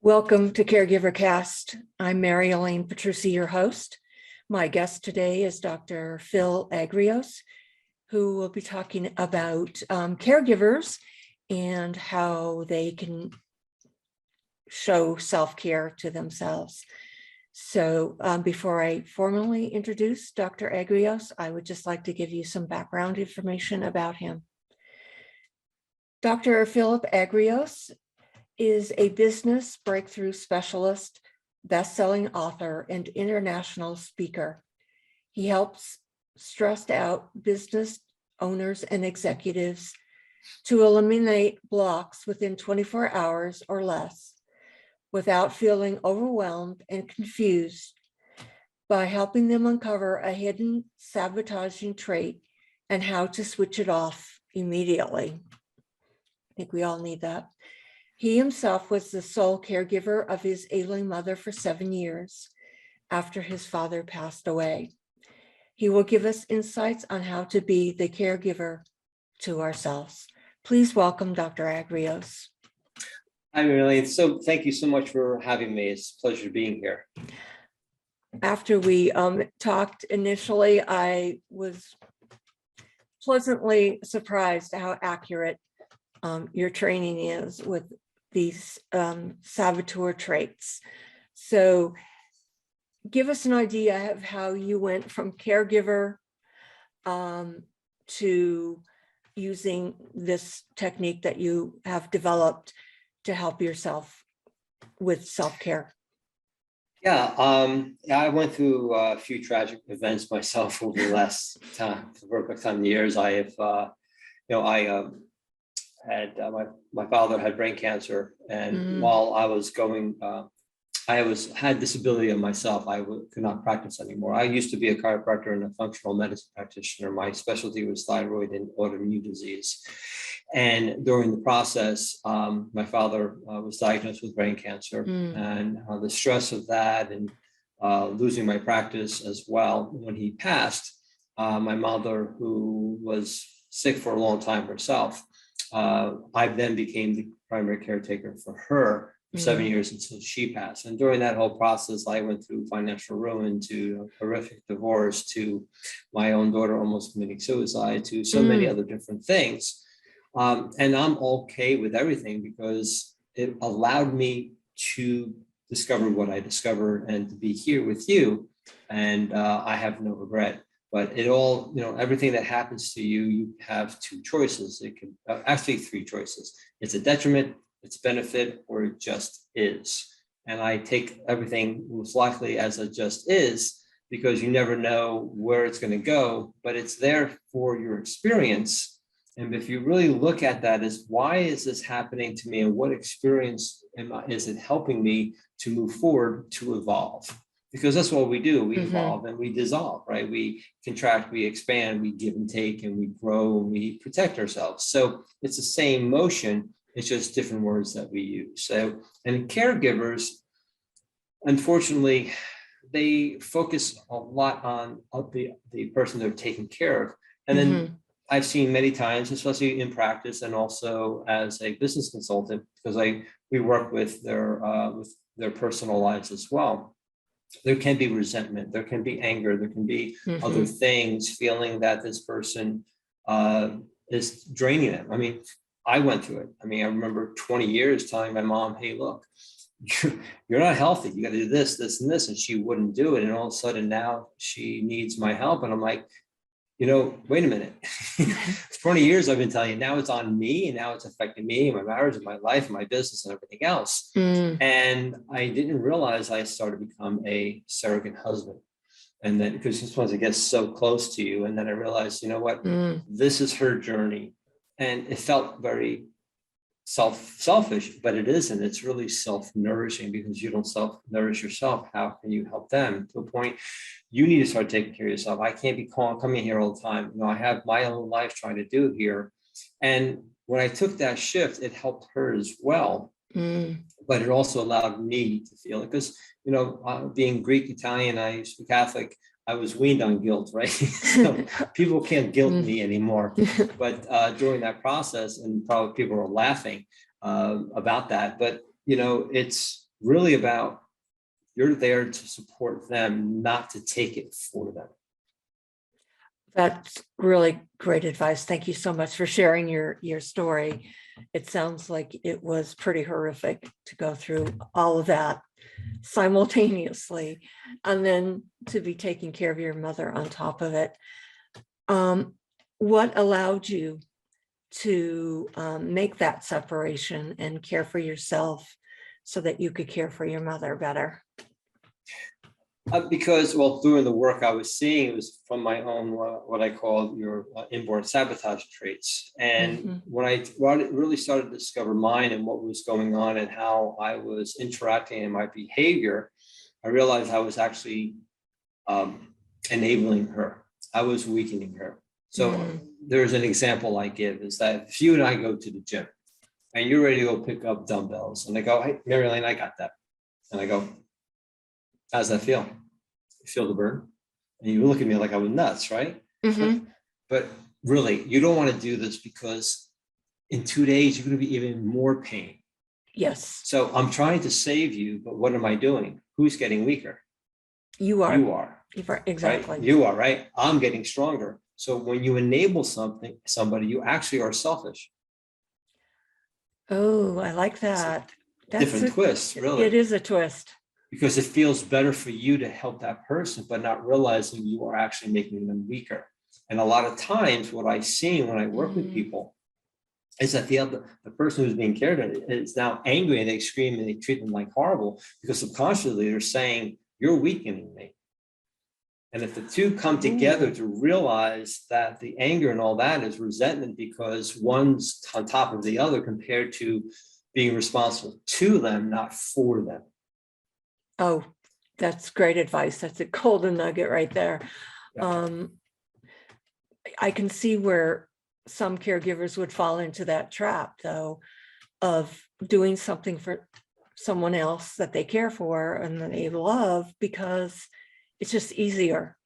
Welcome to Caregiver Cast. I'm Mary Elaine Petrucci, your host. My guest today is Dr. Phil Agrios, who will be talking about caregivers and how they can show self-care to themselves. So before I formally introduce Dr. Agrios, I would just like to give you some background information about him. Dr. Philip Agrios is a business breakthrough specialist, best-selling author, and international speaker. He helps stressed out business owners and executives to eliminate blocks within 24 hours or less without feeling overwhelmed and confused by helping them uncover a hidden sabotaging trait and how to switch it off immediately. I think we all need that. He himself was the sole caregiver of his ailing mother for 7 years after his father passed away. He will give us insights on how to be the caregiver to ourselves. Please welcome Dr. Agrios. Hi, Mary Elaine. So thank you so much for having me. It's a pleasure being here. After we talked initially, I was pleasantly surprised how accurate your training is with these saboteur traits. So give us an idea of how you went from caregiver to using this technique that you have developed to help yourself with self-care. Yeah, I went through a few tragic events myself over the last time of years. I have, my father had brain cancer, and while I was going, had disability of myself. I could not practice anymore. I used to be a chiropractor and a functional medicine practitioner. My specialty was thyroid and autoimmune disease. And during the process, my father was diagnosed with brain cancer, and the stress of that and losing my practice as well. When he passed, my mother, who was sick for a long time herself, I then became the primary caretaker for her for 7 years until she passed. And during that whole process, I went through financial ruin, to a horrific divorce, to my own daughter almost committing suicide, to so many other different things. And I'm okay with everything because it allowed me to discover what I discovered and to be here with you. And I have no regret. But it all, everything that happens to you, you have two choices. It can actually three choices. It's a detriment, it's benefit, or it just is. And I take everything most likely as a just is, because you never know where it's going to go, but it's there for your experience. And if you really look at that as, why is this happening to me, and what experience is it helping me to move forward, to evolve? Because that's what we do. We evolve and we dissolve, right? We contract, we expand, we give and take, and we grow, and we protect ourselves. So it's the same motion. It's just different words that we use. So, and caregivers, unfortunately, they focus a lot on the person they're taking care of. And then I've seen many times, especially in practice and also as a business consultant, because we work with their personal lives as well. There can be resentment, there can be anger, there can be other things, feeling that this person is draining them. I mean, I went through it. I mean, I remember 20 years telling my mom, hey, look, you're not healthy. You got to do this, this, and this. And she wouldn't do it. And all of a sudden now she needs my help. And I'm like, wait a minute. 20 years I've been telling you, now it's on me, and now it's affecting me, my marriage, and my life, and my business, and everything else. And I didn't realize I started to become a surrogate husband. And then, because sometimes it gets so close to you, and then I realized, this is her journey. And it felt very selfish, but it isn't. It's really self-nourishing, because you don't self-nourish yourself. How can you help them? To a point, you need to start taking care of yourself. I can't be coming here all the time. I have my own life trying to do here. And when I took that shift, it helped her as well. But it also allowed me to feel it, because, being Greek, Italian, I used to be Catholic. I was weaned on guilt, right? So people can't guilt me anymore. But during that process, and probably people were laughing about that, but it's really about you're there to support them, not to take it for them. That's really great advice. Thank you so much for sharing your story. It sounds like it was pretty horrific to go through all of that simultaneously, and then to be taking care of your mother on top of it. What allowed you to make that separation and care for yourself so that you could care for your mother better? Because, well, through the work I was seeing, it was from my own, what I call your inborn sabotage traits. And when I really started to discover mine and what was going on and how I was interacting in my behavior, I realized I was actually enabling her. I was weakening her. So there's an example I give is that if you and I go to the gym and you're ready to go pick up dumbbells, and I go, hey, Mary Elaine, I got that. And I go, how's that feel? You feel the burn? And you look at me like I was nuts, right? But really, you don't want to do this because in 2 days, you're going to be even more pain. Yes. So I'm trying to save you, but what am I doing? Who's getting weaker? You are. You are. Exactly. Right? You are, right? I'm getting stronger. So when you enable somebody, you actually are selfish. Oh, I like that. That's different twist, really. It is a twist. Because it feels better for you to help that person, but not realizing you are actually making them weaker. And a lot of times what I see when I work with people is that the person who's being cared for is now angry and they scream and they treat them like horrible because subconsciously they're saying, you're weakening me. And if the two come together to realize that the anger and all that is resentment because one's on top of the other compared to being responsible to them, not for them. Oh, that's great advice. That's a golden nugget right there. Yeah. I can see where some caregivers would fall into that trap, though, of doing something for someone else that they care for and that they love because it's just easier.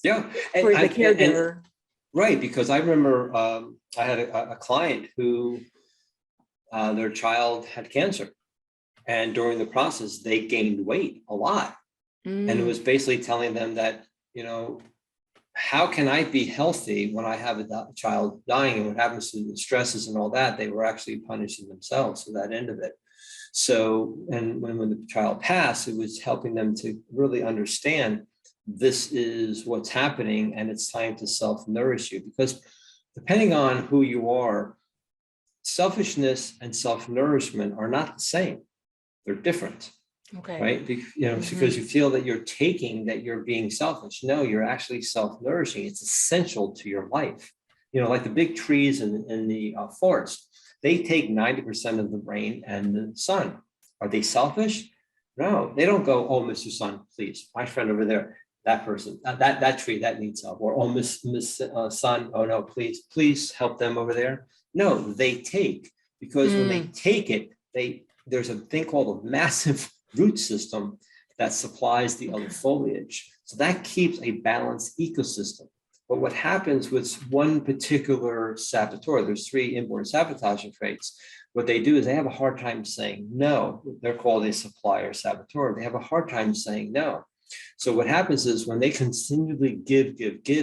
Yeah. For the caregiver. Right. Because I remember I had a client who their child had cancer. And during the process, they gained weight a lot. And it was basically telling them that, how can I be healthy when I have a child dying, and what happens to the stresses and all that? They were actually punishing themselves for that end of it. So, and when the child passed, it was helping them to really understand this is what's happening and it's time to self-nourish you. Because depending on who you are, selfishness and self-nourishment are not the same. They're different. Okay. Right? Because you feel that you're taking, that you're being selfish. No, you're actually self-nourishing. It's essential to your life. Like the big trees in the forest, they take 90% of the rain and the sun. Are they selfish? No, they don't go, oh, Mr. Sun, please, my friend over there, that person, that tree, that needs help. Or, oh, Miss Sun, oh no, please help them over there. No, they take, because when they take it, there's a thing called a massive root system that supplies the other foliage. So that keeps a balanced ecosystem. But what happens with one particular saboteur, there's 3 inborn sabotaging traits. What they do is they have a hard time saying no. They're called a supplier saboteur. They have a hard time saying no. So what happens is when they continually give,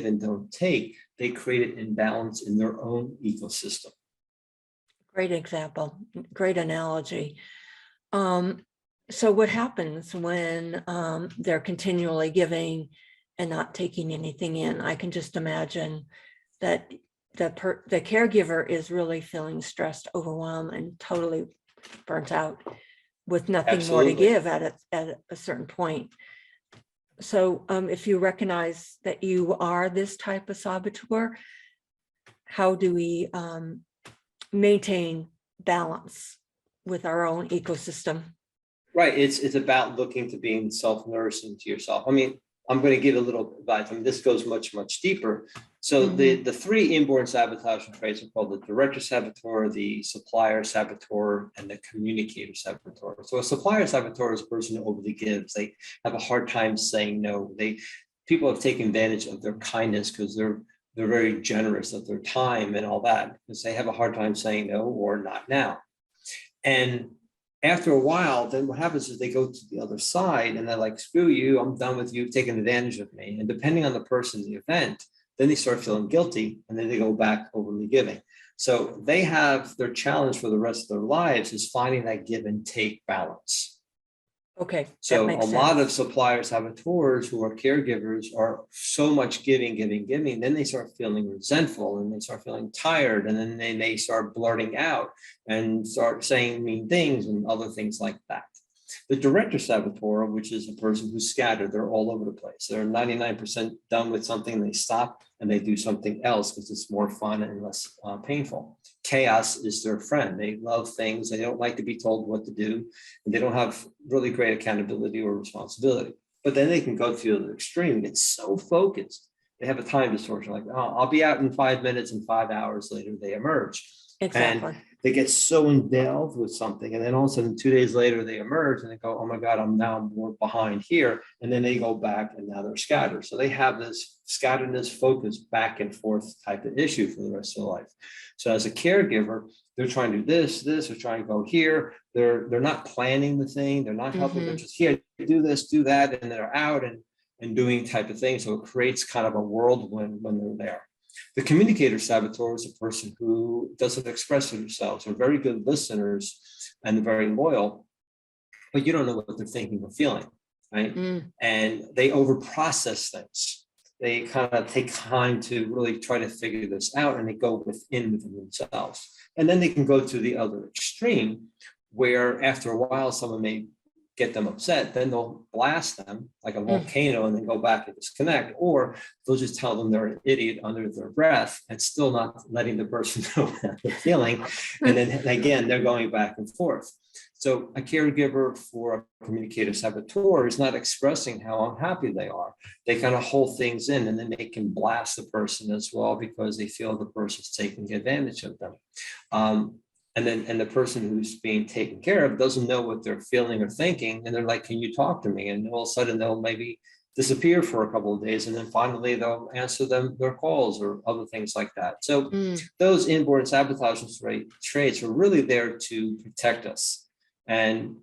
and don't take, they create an imbalance in their own ecosystem. Great example, great analogy. So what happens when they're continually giving and not taking anything in? I can just imagine that the caregiver is really feeling stressed, overwhelmed, and totally burnt out with nothing more to give at a certain point. So if you recognize that you are this type of saboteur, how do we maintain balance with our own ecosystem? Right. It's about looking to being self-nourishing to yourself. I mean, I'm going to give a little advice. I mean, this goes much, much deeper. So the 3 inborn sabotaging traits are called the director saboteur, the supplier saboteur, and the communicator saboteur. So a supplier saboteur is a person who overly gives. They have a hard time saying no. People have taken advantage of their kindness because they're very generous of their time and all that, because they have a hard time saying no or not now. And after a while, then what happens is they go to the other side and they're like, screw you, I'm done with you, taking advantage of me. And depending on the person, the event, then they start feeling guilty and then they go back overly giving. So they have their challenge for the rest of their lives is finding that give and take balance. Okay. So a lot of supplier saboteurs who are caregivers are so much giving, then they start feeling resentful and they start feeling tired, and then they may start blurting out and start saying mean things and other things like that. The director saboteur, which is a person who's scattered, they're all over the place. They're 99% done with something, they stop and they do something else because it's more fun and less painful. Chaos is their friend. They love things. They don't like to be told what to do. And they don't have really great accountability or responsibility. But then they can go to the extreme and get so focused. They have a time distortion, like, oh, I'll be out in 5 minutes, and 5 hours later they emerge. Exactly. And they get so involved with something. And then all of a sudden, 2 days later, they emerge and they go, oh my God, I'm now more behind here. And then they go back and now they're scattered. So they have this scatteredness, focus, back and forth type of issue for the rest of their life. So as a caregiver, they're trying to do this, they're trying to go here. They're not planning the thing. They're not helping. They're just here, do this, do that. And they're out and doing type of things. So it creates kind of a whirlwind when they're there. The communicator saboteur is a person who doesn't express themselves. They're very good listeners and they're very loyal, but you don't know what they're thinking or feeling, right? And they overprocess things. They kind of take time to really try to figure this out, and they go within themselves. And then they can go to the other extreme, where after a while, someone may get them upset, then they'll blast them like a volcano and then go back and disconnect, or they'll just tell them they're an idiot under their breath and still not letting the person know how they're feeling. And then again, they're going back and forth. So a caregiver for a communicative saboteur is not expressing how unhappy they are. They kind of hold things in, and then they can blast the person as well because they feel the person's taking advantage of them. And the person who's being taken care of doesn't know what they're feeling or thinking. And they're like, can you talk to me? And all of a sudden they'll maybe disappear for a couple of days. And then finally they'll answer their calls or other things like that. So those inborn sabotage traits are really there to protect us. And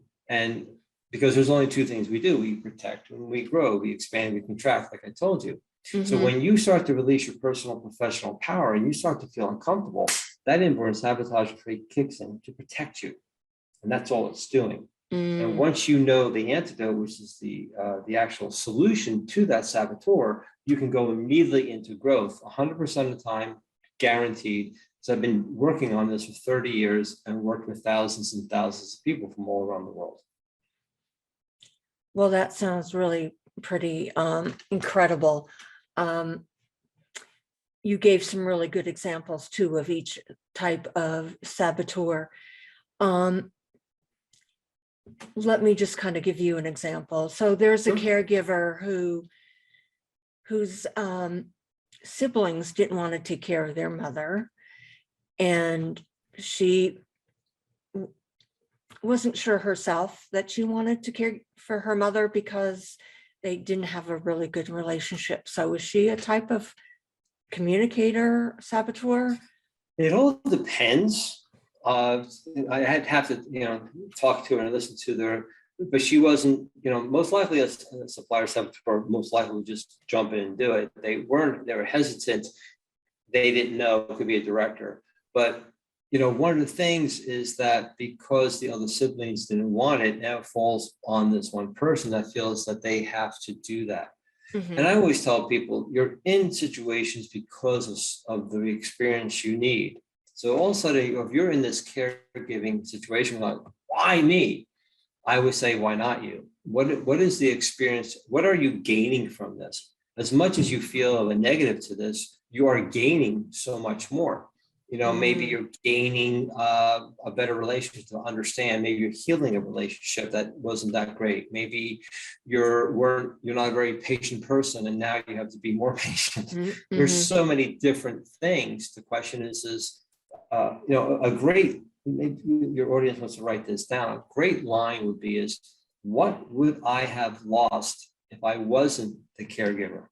because there's only two things we do: we protect, when we grow, we expand, we contract, like I told you. So when you start to release your personal professional power and you start to feel uncomfortable, that inborn sabotage trait kicks in to protect you. And that's all it's doing. And once you know the antidote, which is the actual solution to that saboteur, you can go immediately into growth 100% of the time, guaranteed. So I've been working on this for 30 years and worked with thousands and thousands of people from all around the world. Well, that sounds really pretty incredible. You gave some really good examples too of each type of saboteur. Let me just kind of give you an example. So there's a caregiver whose siblings didn't want to take care of their mother, and she wasn't sure herself that she wanted to care for her mother because they didn't have a really good relationship. So is she a type of communicator saboteur? It all depends. I'd have to, talk to her and listen to her, but she wasn't, most likely a supplier saboteur most likely would just jump in and do it. They were hesitant. They didn't know it could be a director. But, one of the things is that because the other siblings didn't want it, now it falls on this one person that feels that they have to do that. And I always tell people, you're in situations because of the experience you need. So all of a sudden, if you're in this caregiving situation, like, why me? I would say, why not you? What is the experience? What are you gaining from this? As much as you feel a negative to this, you are gaining so much more. Maybe you're gaining a better relationship to understand. Maybe you're healing a relationship that wasn't that great. Maybe you're not a very patient person, and now you have to be more patient. There's so many different things. The question is a great, maybe your audience wants to write this down. A great line would be what would I have lost if I wasn't the caregiver?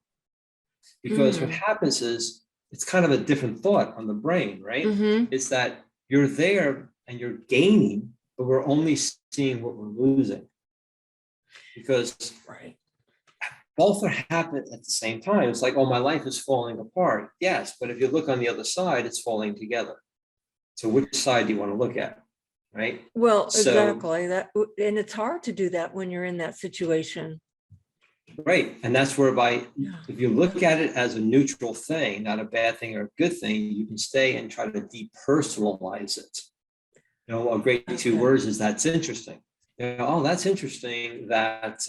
Because what happens is, it's kind of a different thought on the brain, right? It's that you're there and you're gaining but we're only seeing what we're losing. Because Right. both are happening at the same time. It's like, oh, my life is falling apart. Yes, but if you look on the other side, it's falling together. So which side do you want to look at? Right? Well, So, exactly that. And it's hard to do that when you're in that situation. right. And that's whereby Yeah. if you look at it as a neutral thing, not a bad thing or a good thing, you can stay and try to depersonalize it. You know, a great two Okay. words is that's interesting. You know, oh, that's interesting that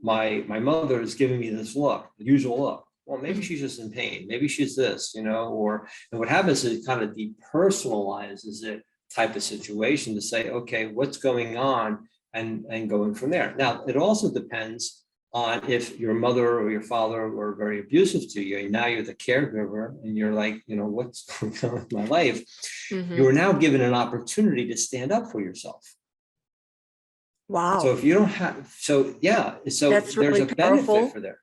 my mother is giving me this look, the usual look. Well, maybe she's just in pain. Maybe she's this, you know, or, and what happens is it kind of depersonalizes it type of situation to say, okay, what's going on, and going from there. Now, it also depends on if your mother or your father were very abusive to you, and now you're the caregiver and you're like, you know, what's going on in my life? Mhm. You are now given an opportunity to stand up for yourself. Wow. So if you don't have, so yeah, so That's there's really a powerful. benefit for there.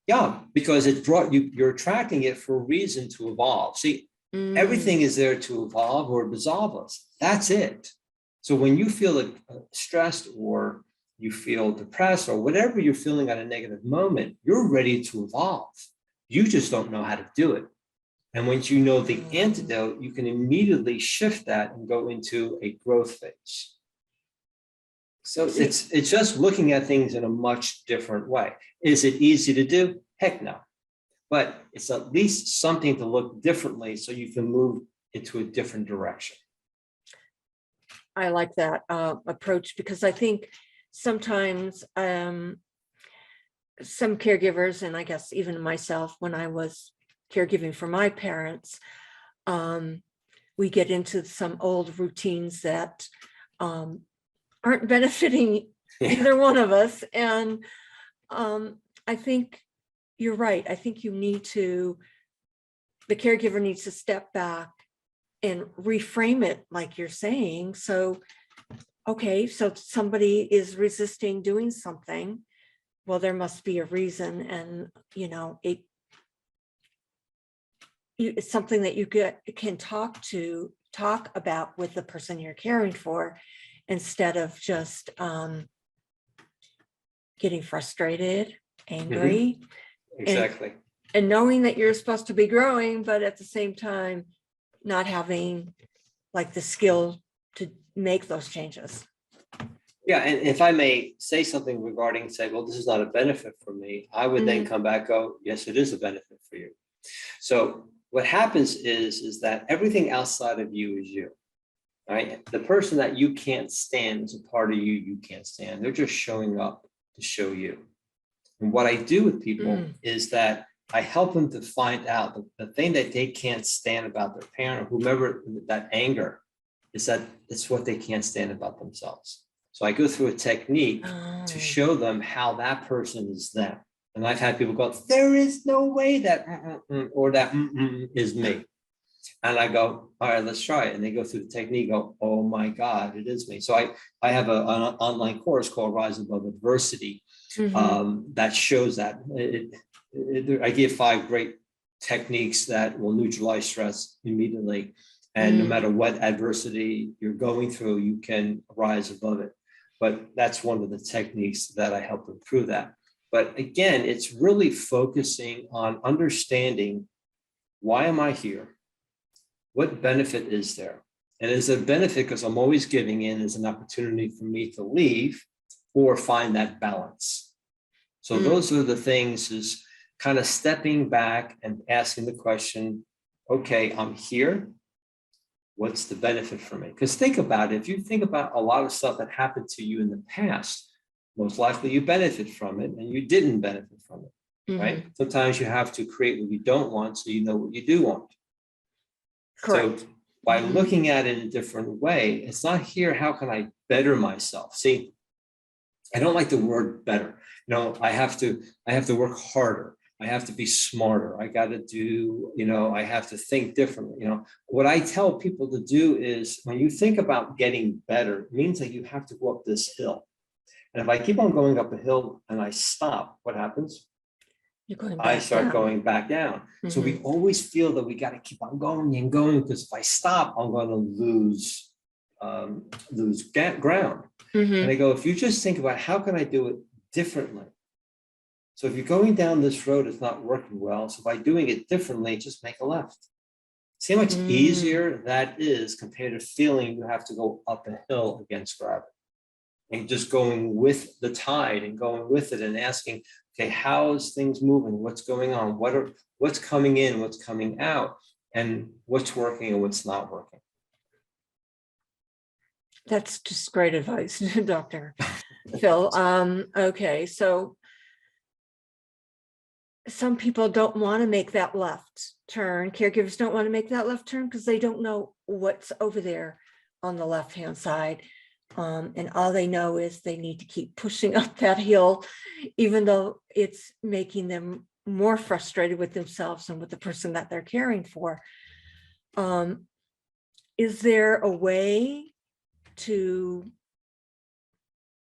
Yeah, because it brought you, you're attracting it for a reason to evolve. See, everything is there to evolve or dissolve us. That's it. So when you feel like stressed or you feel depressed or whatever you're feeling at a negative moment, you're ready to evolve. You just don't know how to do it. And once you know the antidote, you can immediately shift that and go into a growth phase. So it's just looking at things in a much different way. Is it easy to do? Heck no. But it's at least something to look differently so you can move into a different direction. I like that approach, because I think sometimes some caregivers, and I guess even myself, when I was caregiving for my parents, we get into some old routines that aren't benefiting either one of us. And I think you're right. I think the caregiver needs to step back and reframe it, like you're saying. So, okay, so somebody is resisting doing something. Well, there must be a reason. And, you know, it's something that you can talk about with the person you're caring for, instead of just getting frustrated, angry. Exactly. And knowing that you're supposed to be growing, but at the same time, not having like the skill to make those changes. Yeah, and if I may say something regarding, say, well, this is not a benefit for me, I would then come back, go, yes, it is a benefit for you. So what happens is that everything outside of you is you, right? The person that you can't stand is a part of you you can't stand. They're just showing up to show you. And what I do with people is that I help them to find out the thing that they can't stand about their parent or whomever, that anger, is that it's what they can't stand about themselves. So I go through a technique to show them how that person is them. And I've had people go, there is no way that or that is me. And I go, all right, let's try it. And they go through the technique, go, oh my God, it is me. So I have an online course called Rise Above Adversity that shows that. I give 5 great techniques that will neutralize stress immediately. And no matter what adversity you're going through, you can rise above it. But that's one of the techniques that I help improve that. But again, it's really focusing on understanding, why am I here? What benefit is there? And is a benefit because I'm always giving in, is an opportunity for me to leave or find that balance. So those are the things, is kind of stepping back and asking the question, okay, I'm here. What's the benefit for me? Because think about it, if you think about a lot of stuff that happened to you in the past, most likely you benefit from it and you didn't benefit from it, right? Sometimes you have to create what you don't want so you know what you do want. Correct. So by looking at it in a different way, it's not here, how can I better myself? See, I don't like the word better. You know, I have to work harder. I have to be smarter. I got to do, you know, I have to think differently. You know, what I tell people to do is, when you think about getting better, it means that you have to go up this hill. And if I keep on going up a hill and I stop, what happens? I start going back down. So we always feel that we got to keep on going and going, because if I stop, I'm going to lose lose ground. And I go, if you just think about how can I do it differently? So if you're going down this road, it's not working well. So by doing it differently, just make a left. See how much easier that is compared to feeling you have to go up a hill against gravity. And just going with the tide and going with it and asking, okay, how is things moving? What's going on? What's coming in? What's coming out? And what's working and what's not working? That's just great advice, Dr. Phil. Okay, so some people don't want to make that left turn. Caregivers don't want to make that left turn because they don't know what's over there on the left-hand side. And all they know is they need to keep pushing up that hill, even though it's making them more frustrated with themselves and with the person that they're caring for. Is there a way to,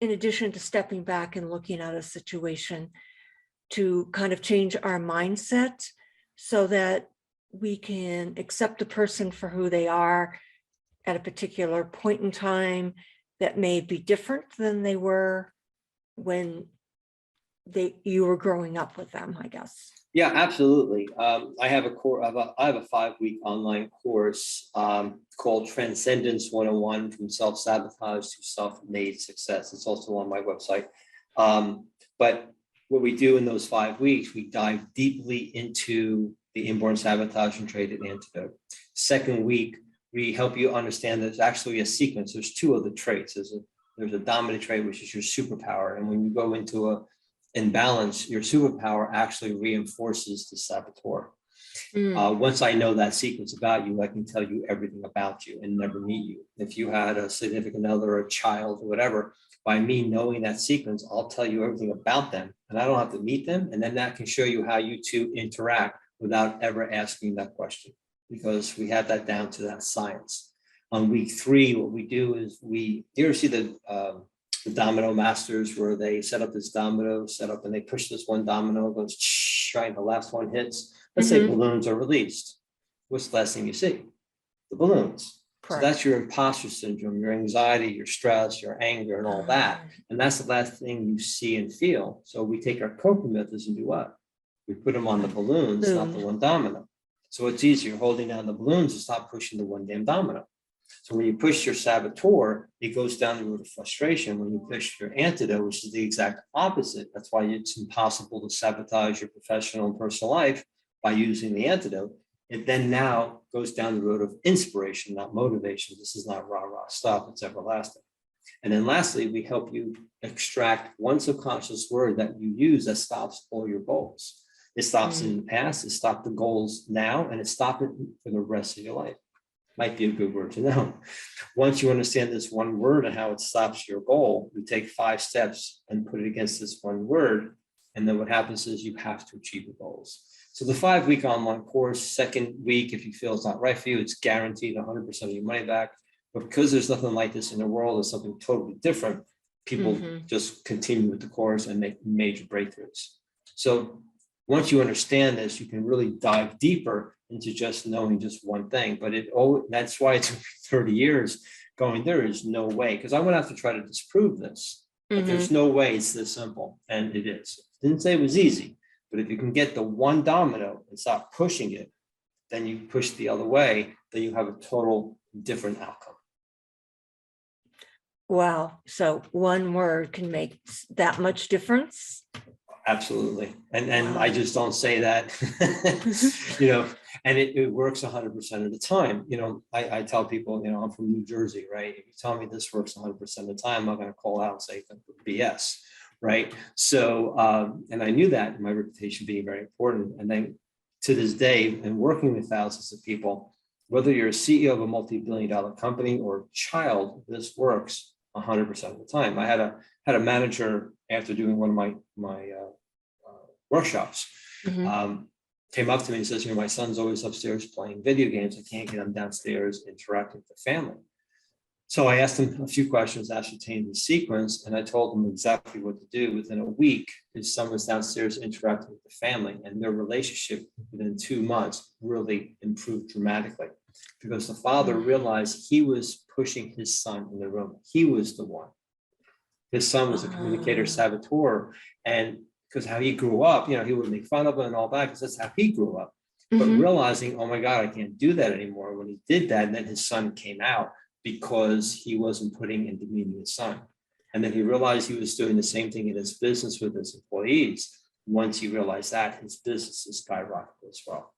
in addition to stepping back and looking at a situation, to kind of change our mindset so that we can accept a person for who they are at a particular point in time that may be different than they were when you were growing up with them, I guess? Yeah, absolutely. I have a 5-week online course called Transcendence 101 from self-sabotage to self-made success. It's also on my website. But what we do in those 5 weeks, we dive deeply into the inborn sabotaging trait and antidote. Second week, we help you understand there's actually a sequence. There's two other traits. There's a dominant trait, which is your superpower. And when you go into a imbalance, your superpower actually reinforces the saboteur. Once I know that sequence about you, I can tell you everything about you and never meet you. If you had a significant other, a child, or whatever, by me knowing that sequence, I'll tell you everything about them and I don't have to meet them. And then that can show you how you two interact without ever asking that question, because we have that down to that science. On week 3, what we do is you ever see the domino masters where they set up this domino setup and they push this one domino, goes right, and the last one hits. Let's say balloons are released. What's the last thing you see? The balloons. Correct. So that's your imposter syndrome, your anxiety, your stress, your anger, and all that. And that's the last thing you see and feel. So we take our coping methods and do what? We put them on the balloons, not the one domino. So it's easier holding down the balloons to stop pushing the one damn domino. So when you push your saboteur, it goes down the road of frustration. When you push your antidote, which is the exact opposite, that's why it's impossible to sabotage your professional and personal life by using the antidote. It then now goes down the road of inspiration, not motivation. This is not rah-rah stuff, it's everlasting. And then lastly, we help you extract one subconscious word that you use that stops all your goals. It stops in the past, it stopped the goals now, and it stopped it for the rest of your life. Might be a good word to know. Once you understand this one word and how it stops your goal, we take 5 steps and put it against this one word. And then what happens is you have to achieve the goals. So the 5-week online course, second week, if you feel it's not right for you, it's guaranteed 100% of your money back. But because there's nothing like this in the world, it's something totally different, people just continue with the course and make major breakthroughs. So once you understand this, you can really dive deeper into just knowing just one thing. But that's why it's 30 years going, there is no way, because I would have to try to disprove this. But there's no way it's this simple. And it is. Didn't say it was easy. But if you can get the one domino and stop pushing it, then you push the other way, then you have a total different outcome. Wow. So one word can make that much difference? Absolutely. And wow. I just don't say that, and it works 100% of the time. I tell people, I'm from New Jersey, right? If you tell me this works 100% of the time, I'm going to call out and say BS. Right. So, and I knew that, my reputation being very important. And then to this day, and working with thousands of people, whether you're a CEO of a multi-billion-dollar company or a child, this works 100% of the time. I had a manager after doing one of my workshops, came up to me and says, my son's always upstairs playing video games. I can't get him downstairs interacting with the family. So I asked him a few questions, ascertained the sequence, and I told him exactly what to do. Within a week, his son was downstairs interacting with the family, and their relationship within 2 months really improved dramatically. because the father realized he was pushing his son in the room. He was the one. His son was a communicator saboteur, and because how he grew up, he would make fun of him and all that, because that's how he grew up. But realizing, oh my God, I can't do that anymore. When he did that, and then his son came out because he wasn't putting in demeaning his son. And then he realized he was doing the same thing in his business with his employees. Once he realized that, his business is skyrocketed as well.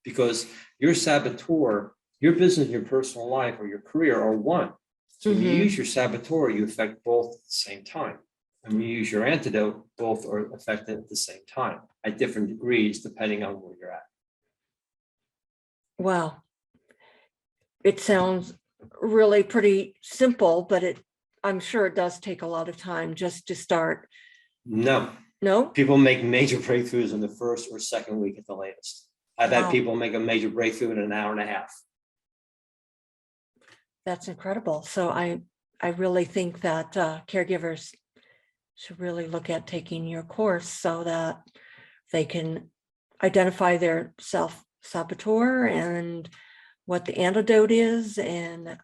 Because your saboteur, your business, your personal life, or your career are one. So when you use your saboteur, you affect both at the same time. And when you use your antidote, both are affected at the same time at different degrees, depending on where you're at. Wow. It sounds really pretty simple, but I'm sure it does take a lot of time just to start. No. People make major breakthroughs in the first or second week at the latest. I've had people make a major breakthrough in an hour and a half. That's incredible. So I really think that caregivers should really look at taking your course so that they can identify their self-saboteur and what the antidote is, and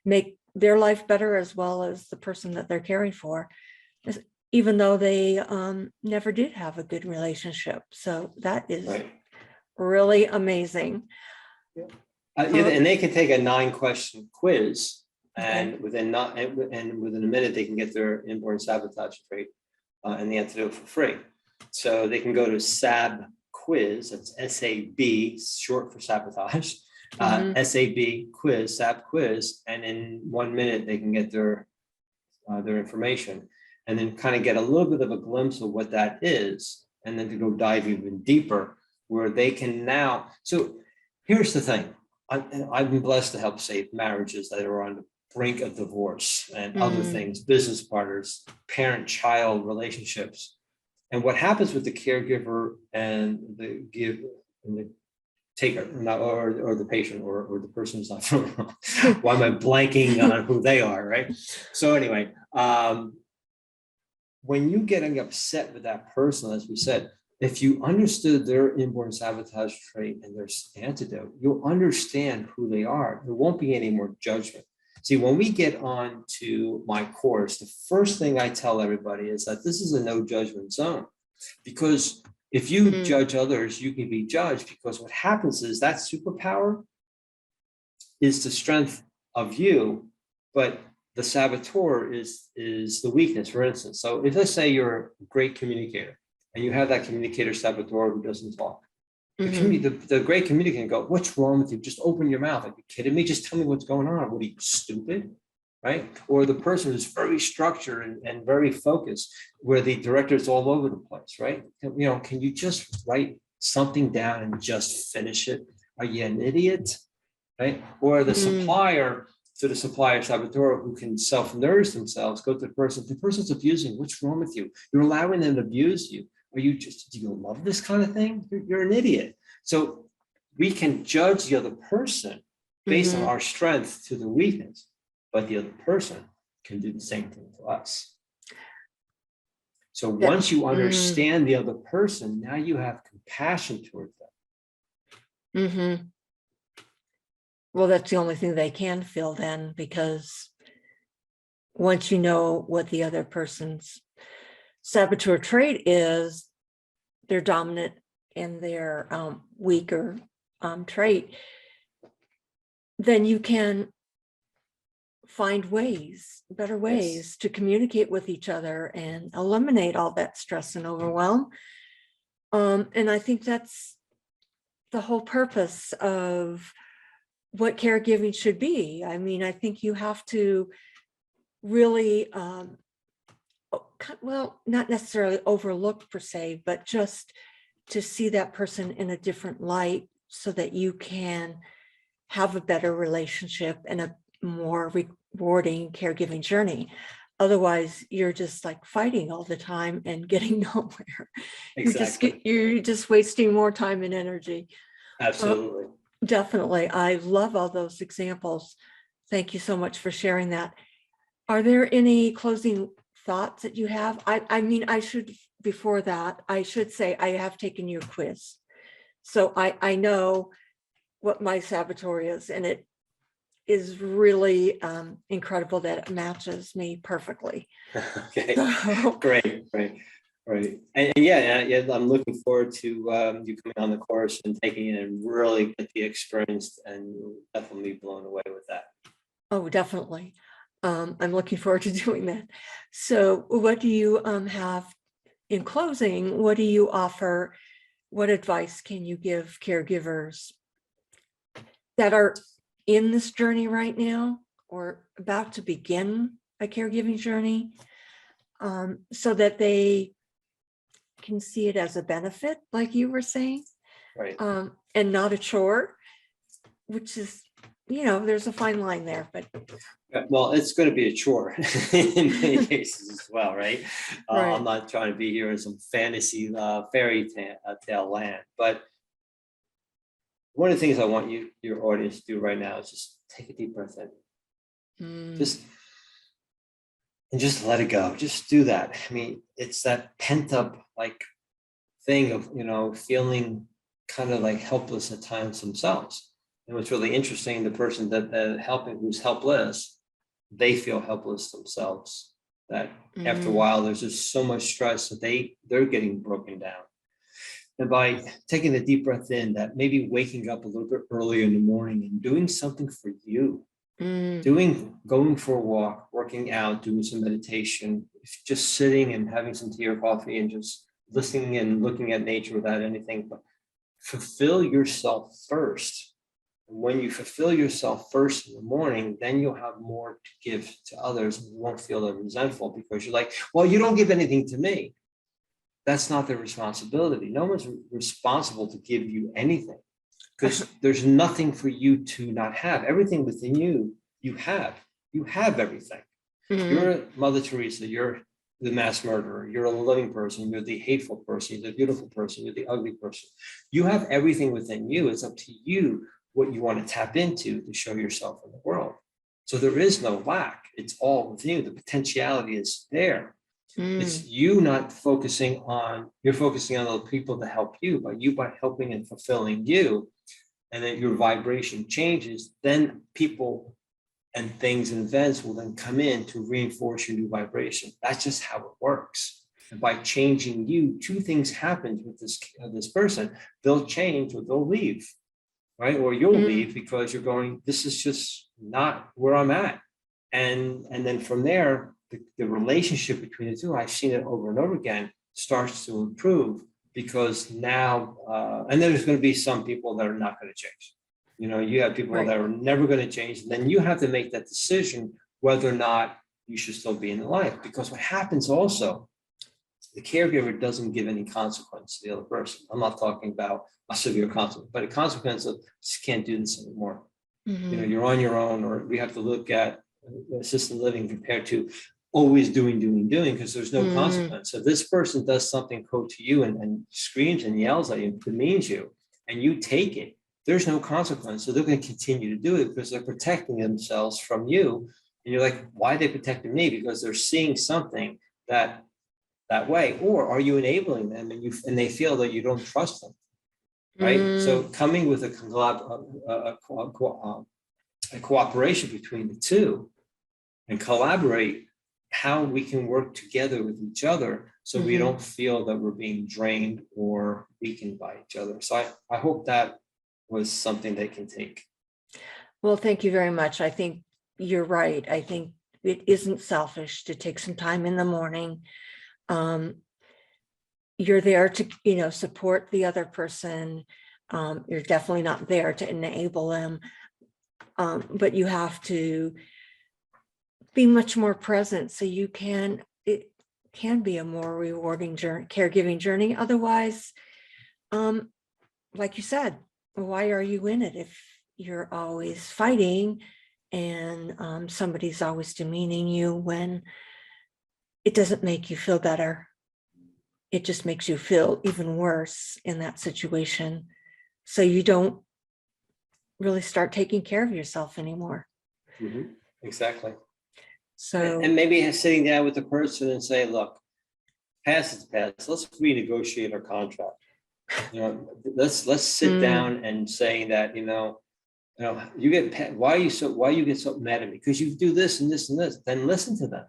make their life better as well as the person that they're caring for, even though they never did have a good relationship. So that is really amazing. And they can take a 9-question quiz, and within a minute they can get their inborn sabotage trait and the antidote for free. So they can go to SAB quiz. That's SAB, short for sabotage. SAB quiz, SAB quiz, and in 1 minute they can get their information, and then kind of get a little bit of a glimpse of what that is, and then to go dive even deeper, where they can now. So here's the thing. I've been blessed to help save marriages that are on the brink of divorce and other things, business partners, parent-child relationships. And what happens with the caregiver and the taker, or the patient, or the person who's not from. Why am I blanking on who they are, right? So anyway, when you getting upset with that person, as we said, if you understood their inborn sabotage trait and their antidote, you'll understand who they are. There won't be any more judgment. See, when we get on to my course, the first thing I tell everybody is that this is a no judgment zone, because if you judge others, you can be judged, because what happens is that superpower is the strength of you, but the saboteur is the weakness, for instance. So if, let's say, you're a great communicator and you have that communicator saboteur who doesn't talk, the great communicator can go, what's wrong with you? Just open your mouth. Are you kidding me? Just tell me what's going on. What are you, stupid? Right? Or the person who's very structured and very focused, where the director is all over the place, right? Can you just write something down and just finish it? Are you an idiot? Right? Or the supplier saboteur who can self-nourish themselves, go to the person's abusing. What's wrong with you? You're allowing them to abuse you. Do you love this kind of thing? You're an idiot. So we can judge the other person based on our strength to the weakness, but the other person can do the same thing to us. So once you understand the other person, now you have compassion towards them. Well, that's the only thing they can feel then, because once you know what the other person's saboteur trait is, their dominant and their weaker trait, then you can find better ways to communicate with each other and eliminate all that stress and overwhelm. And I think that's the whole purpose of what caregiving should be. I mean, I think you have to really, well, not necessarily overlook per se, but just to see that person in a different light so that you can have a better relationship and a more rewarding caregiving journey. Otherwise, you're just like fighting all the time and getting nowhere. Exactly. You're just wasting more time and energy. Absolutely. Definitely. I love all those examples. Thank you so much for sharing that. Are there any closing thoughts that you have? I mean, before that, I should say I have taken your quiz. So I know what my saboteur is, and it is really incredible that it matches me perfectly. Okay, So, great. And yeah, I'm looking forward to you coming on the course and taking it and really get the experience, and you'll definitely be blown away with that. oh, definitely. I'm looking forward to doing that. So what do you have in closing? What do you offer? What advice can you give caregivers that are in this journey right now or about to begin a caregiving journey, so that they can see it as a benefit, like you were saying, Right. and not a chore, which is, there's a fine line there, but Well, it's going to be a chore in many cases as well, right? Right. I'm not trying to be here in some fantasy fairy tale land, but one of the things I want your audience to do right now is just take a deep breath in, just let it go. Just do that. I mean, it's that pent up thing of feeling kind of like helpless at times themselves. And what's really interesting, the person that helping who's helpless, they feel helpless themselves. That after a while, there's just so much stress that they're getting broken down. And by taking a deep breath in, that maybe waking up a little bit earlier in the morning and doing something for you, going for a walk, working out, doing some meditation, just sitting and having some tea or coffee and just listening and looking at nature without anything, but fulfill yourself first. And when you fulfill yourself first in the morning, then you'll have more to give to others, and you won't feel resentful because you're like, well, you don't give anything to me. That's not their responsibility. No one's responsible to give you anything, because there's nothing for you to not have. Everything within you, you have everything. You're Mother Teresa, you're the mass murderer, you're a loving person, you're the hateful person, you're the beautiful person, you're the ugly person. You have everything within you. It's up to you what you want to tap into to show yourself in the world. So there is no lack. It's all within you. The potentiality is there. It's you not focusing on, you're focusing on the people that help you, but you by helping and fulfilling you, and then your vibration changes, then people and things and events will then come in to reinforce your new vibration. That's just how it works. And by changing you, two things happen with this person. They'll change or they'll leave, right? Or you'll leave because you're going, this is just not where I'm at. And then from there, the relationship between the two, I've seen it over and over again, starts to improve, because now, and then there's going to be some people that are not going to change. You have people that are never going to change. And then you have to make that decision whether or not you should still be in the life. Because what happens also, the caregiver doesn't give any consequence to the other person. I'm not talking about a severe consequence, but a consequence of just can't do this anymore. You're on your own, or we have to look at assisted living compared to always doing, because there's no consequence. So this person does something quote to you and screams and yells at you and demeans you, and you take it, there's no consequence. So they're going to continue to do it because they're protecting themselves from you. And you're like, why are they protecting me? Because they're seeing something that way. Or are you enabling them and they feel that you don't trust them, right? So coming with a cooperation between the two and collaborate how we can work together with each other, so we don't feel that we're being drained or weakened by each other. So I hope that was something they can take. Well, thank you very much. I think you're right. I think it isn't selfish to take some time in the morning. You're there to, support the other person. You're definitely not there to enable them. But you have to be much more present so it can be a more rewarding caregiving journey. Otherwise, like you said, why are you in it if you're always fighting and somebody's always demeaning you when it doesn't make you feel better? It just makes you feel even worse in that situation. So you don't really start taking care of yourself anymore. Exactly. So, and maybe sitting down with the person and say, look, past is past. Let's renegotiate our contract. You know, let's sit down and say that, you get, why you get so mad at me? Because you do this and this and this. Then listen to them.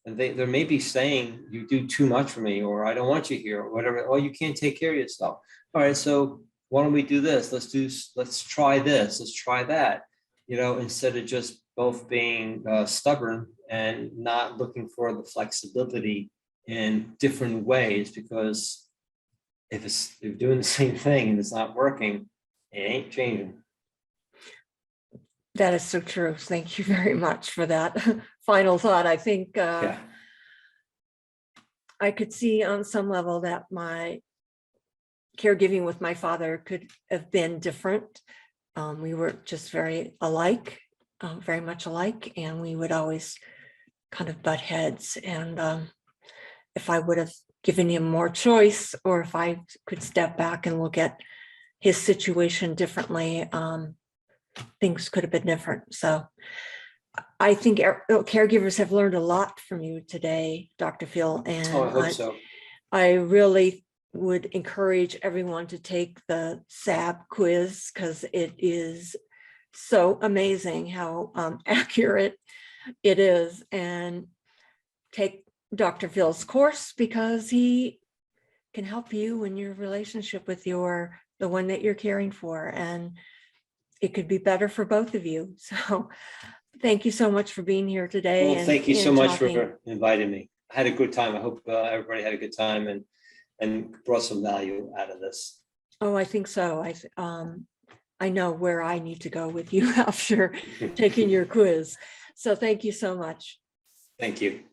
And they may be saying you do too much for me, or I don't want you here, or whatever. Oh, you can't take care of yourself. All right, so why don't we do this? Let's try this. Let's try that. Instead of just both being stubborn and not looking for the flexibility in different ways. Because if you're doing the same thing and it's not working, it ain't changing. That is so true. Thank you very much for that final thought. I think Yeah. I could see on some level that my caregiving with my father could have been different. We were just very alike, very much alike, and we would always kind of butt heads. And if I would have given him more choice, or if I could step back and look at his situation differently, things could have been different. So I think caregivers have learned a lot from you today, Dr. Phil. And I hope so. I really would encourage everyone to take the SAB quiz, because it is so amazing how accurate it is. And take Dr. Phil's course, because he can help you in your relationship with the one that you're caring for. And it could be better for both of you. So thank you so much for being here today. Well, and thank you so much talking. for inviting me. I had a good time. I hope everybody had a good time and brought some value out of this. Oh, I think so. I know where I need to go with you after taking your quiz. So thank you so much. Thank you.